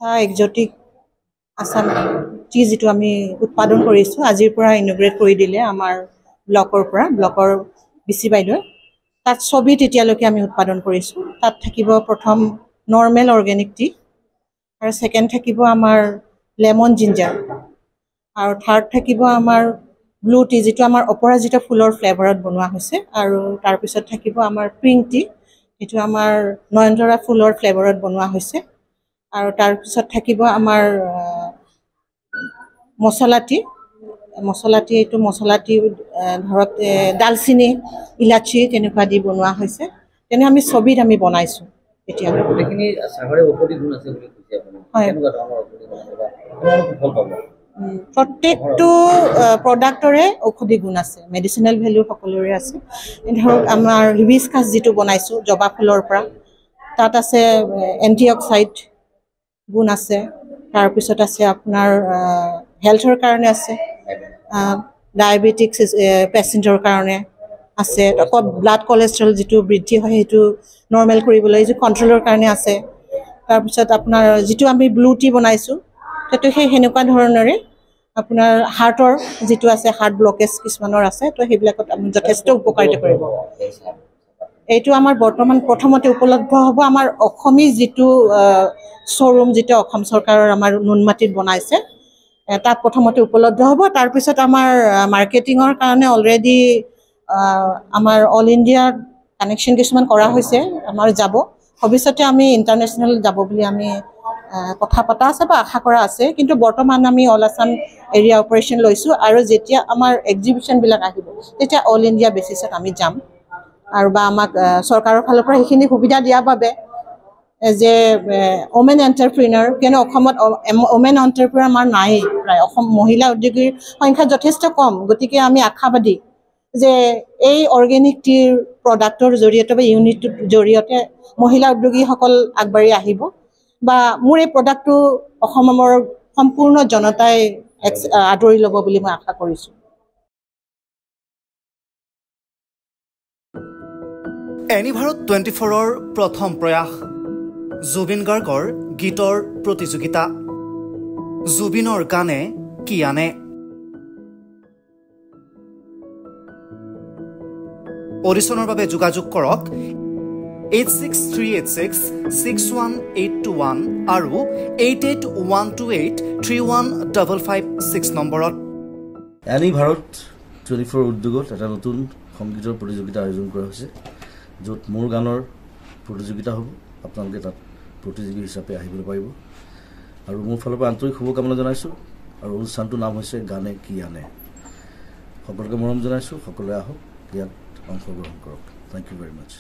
কথা exotic Assam T যেটো আমি উৎপাদন কৰিছো আজিৰ পৰা ইনোগ্ৰেট কৰি দিলে আমাৰ ব্লকৰ বিচি বাইদেউ তাত ছবিত এতিয়ালৈকে আমি উৎপাদন কৰিছো তাত থাকিব প্ৰথম নৰ্মেল অৰ্গেনিক টি আৰু সেকেন্ড থাকিব আমাৰ লেমন জিঞ্জাৰ আৰু থাৰ্ড থাকিব আমাৰ ব্লু টি যেটো আমাৰ অপৰাজিতা ফুলৰ ফ্লেভাৰত বনোৱা হৈছে আৰু তাৰ পিছত থাকিব আমাৰ পিংক টি যেটো আমাৰ নয়নতৰা ফুলৰ ফ্লেভাৰত বনোৱা হৈছে আৰু তাৰ পিছত থাকিব আমাৰ মছলাটি এইটো মছলাটি ধৰক ডালচিনি ইলাচি তেনেকুৱা দি বনোৱা হৈছে তেনে আমি ছবিত আমি বনাইছো এতিয়া গোটেইখিনি সাগৰে ঔষধি গুণ আছে বুলি কৈছে আপুনি কেনেকুৱা ধৰণৰ ঔষধি গুণ আছে বা ভাল পাব প্ৰত্যেকটো প্ৰডাক্টৰে ঔষধি গুণ আছে মেডিচিনেল ভ্যালু সকলোৰে আছে ধৰক আমাৰ হিবিস্কাছ যেটো বনাইছো জবা ফুলৰ পৰা তাত আছে এন্টিঅক্সাইড গুণ আছে তাৰ পিছত আছে আপোনাৰ হেলথৰ কাৰণে আছে ডায়াবেটিক্স পেচেণ্টৰ কাৰণে আছে ব্লাড কোলেষ্ট্ৰল যেটো বৃদ্ধি হয় হেতু নৰমাল কৰিবলৈ যে কন্ট্ৰোলৰ কাৰণে আছে তাৰ পিছত আপোনাৰ যেটো আমি ব্লু টি বনাইছো তেটো হেনেকুৱা ধৰণৰে আপোনাৰ হাৰ্টৰ যেটো আছে হাৰ্ট ব্লকেজ কিছুমানৰ আছে তো হেবিলাকত আমি যথেষ্ট উপকাৰিতা কৰিব এইটো আমাৰ বৰ্তমান প্ৰথমতে উপলব্ধ হ'ব আমাৰ অসমী যেটো শ্বৰুম যেটো অসম চৰকাৰৰ আমাৰ নুনমাটিত বনাইছে তাত প্ৰথমতে উপলব্ধ হ'ব তাৰ পিছত আমাৰ মাৰ্কেটিংৰ কাৰণে অলৰেডি আমাৰ অল ইণ্ডিয়া কানেকশন কিছুমান কৰা হৈছে আমাৰ যাব ভৱিষ্যতে আমি ইন্টাৰনেশনাল যাব বুলি আমি কথা পতা আছে বা আশা কৰা আছে কিন্তু বৰ্তমান আমি অল আসাম এৰিয়া অপাৰেশন লৈছো আৰু যেতিয়া আমাৰ এক্সিবিশন বিলাক আহিব তেতিয়া অল ইণ্ডিয়া বেচিছত আমি যাম আৰু বা আমাক চৰকাৰৰ ফালৰ পৰা হেখিনি সুবিধা দিয়া বাবে যে ওমেন এন্টাৰপ্ৰেনাৰ কেন অসমত ওমেন এন্টাৰপ্ৰেনাৰ আমাৰ নাই প্ৰায় অসম মহিলা উদ্যোগীৰ সংখ্যা যথেষ্ট কম গতিকে আমি আশাবাদী যে এই অৰ্গেনিক টিৰ প্ৰডাক্টৰ জৰিয়তে বা ইউনিটৰ জৰিয়তে মহিলা উদ্যোগীসকল আগবাঢ়ি আহিব বা মোৰ এই প্ৰডাক্টটো অসমৰ সম্পূৰ্ণ জনতাই আদৰি ল'ব বুলি মই আশা কৰিছো এনি ভাৰত 24ৰ প্ৰথম প্ৰয়াস জুবিন গাৰ্গৰ গীতৰ প্ৰতিযোগিতা জুবিনৰ গানে কি আনে অডিশ্যনৰ বাবে যোগাযোগ কৰক 8638661821 আৰু 8812831556 নম্বৰত এনি ভাৰত 24 উদ্যোগত এটা নতুন সংগীতৰ প্ৰতিযোগিতা আয়োজন কৰা হৈছে য'ত মোৰ গানৰ প্ৰতিযোগিতা হ'ব আপোনালোকে তাত প্ৰতিযোগী হিচাপে আহিবলৈ পাৰিব আৰু মোৰ ফালৰ পৰা আন্তৰিক শুভকামনা জনাইছো আৰু অনুষ্ঠানটোৰ নাম হৈছে গানে কি আনে সকলোকে মৰম জনাইছো সকলোৱে আহক ইয়াত অংশগ্ৰহণ কৰক থ্যাংক ইউ ভেৰি মাচ